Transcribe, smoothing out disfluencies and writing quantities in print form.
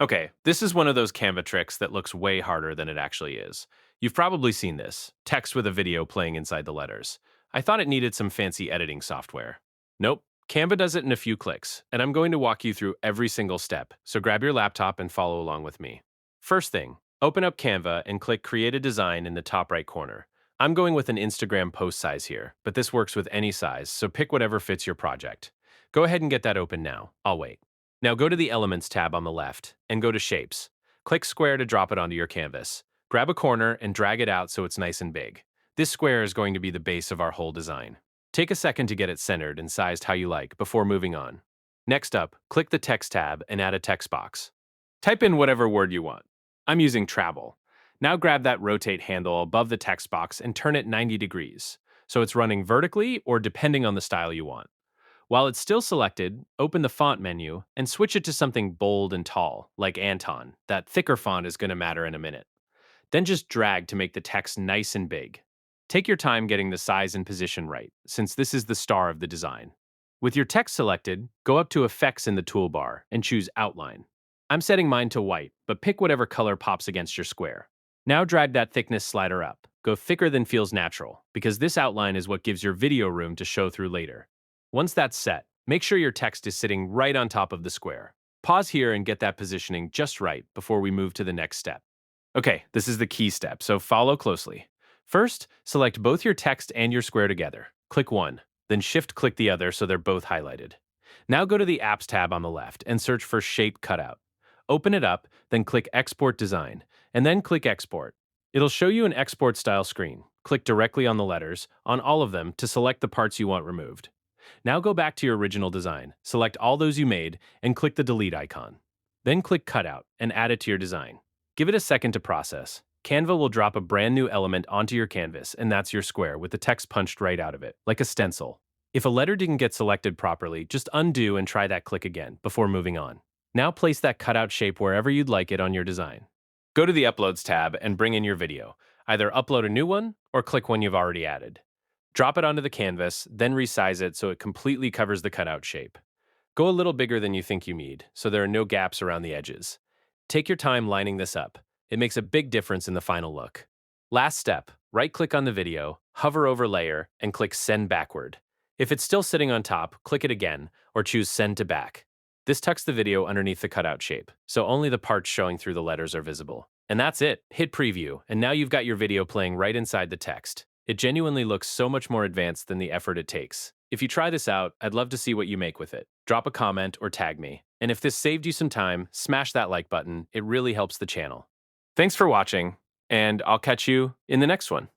Okay, this is one of those Canva tricks that looks way harder than it actually is. You've probably seen this text with a video playing inside the letters. I thought it needed some fancy editing software. Nope, Canva does it in a few clicks, and I'm going to walk you through every single step, so grab your laptop and follow along with me. First thing, open up Canva and click Create a Design in the top right corner. I'm going with an Instagram post size here, but this works with any size, so pick whatever fits your project. Go ahead and get that open now. I'll wait. Now go to the Elements tab on the left and go to Shapes. Click Square to drop it onto your canvas. Grab a corner and drag it out so it's nice and big. This square is going to be the base of our whole design. Take a second to get it centered and sized how you like before moving on. Next up, click the Text tab and add a text box. Type in whatever word you want. I'm using travel. Now grab that rotate handle above the text box and turn it 90 degrees, so it's running vertically or depending on the style you want. While it's still selected, open the font menu and switch it to something bold and tall, like Anton. That thicker font is going to matter in a minute. Then just drag to make the text nice and big. Take your time getting the size and position right, since this is the star of the design. With your text selected, go up to Effects in the toolbar and choose Outline. I'm setting mine to white, but pick whatever color pops against your square. Now drag that thickness slider up. Go thicker than feels natural, because this outline is what gives your video room to show through later. Once that's set, make sure your text is sitting right on top of the square. Pause here and get that positioning just right before we move to the next step. Okay, this is the key step, so follow closely. First, select both your text and your square together. Click one, then shift-click the other so they're both highlighted. Now go to the Apps tab on the left and search for Shape Cutout. Open it up, then click Export Design, and then click Export. It'll show you an export style screen. Click directly on the letters, on all of them, to select the parts you want removed. Now go back to your original design, select all those you made, and click the delete icon. Then click Cutout and add it to your design. Give it a second to process. Canva will drop a brand new element onto your canvas, and that's your square with the text punched right out of it, like a stencil. If a letter didn't get selected properly, just undo and try that click again before moving on. Now place that cutout shape wherever you'd like it on your design. Go to the Uploads tab and bring in your video. Either upload a new one or click one you've already added. Drop it onto the canvas, then resize it so it completely covers the cutout shape. Go a little bigger than you think you need, so there are no gaps around the edges. Take your time lining this up. It makes a big difference in the final look. Last step, right-click on the video, hover over Layer, and click Send Backward. If it's still sitting on top, click it again, or choose Send to Back. This tucks the video underneath the cutout shape, so only the parts showing through the letters are visible. And that's it. Hit Preview, and now you've got your video playing right inside the text. It genuinely looks so much more advanced than the effort it takes. If you try this out, I'd love to see what you make with it. Drop a comment or tag me. And if this saved you some time, smash that like button. It really helps the channel. Thanks for watching, and I'll catch you in the next one.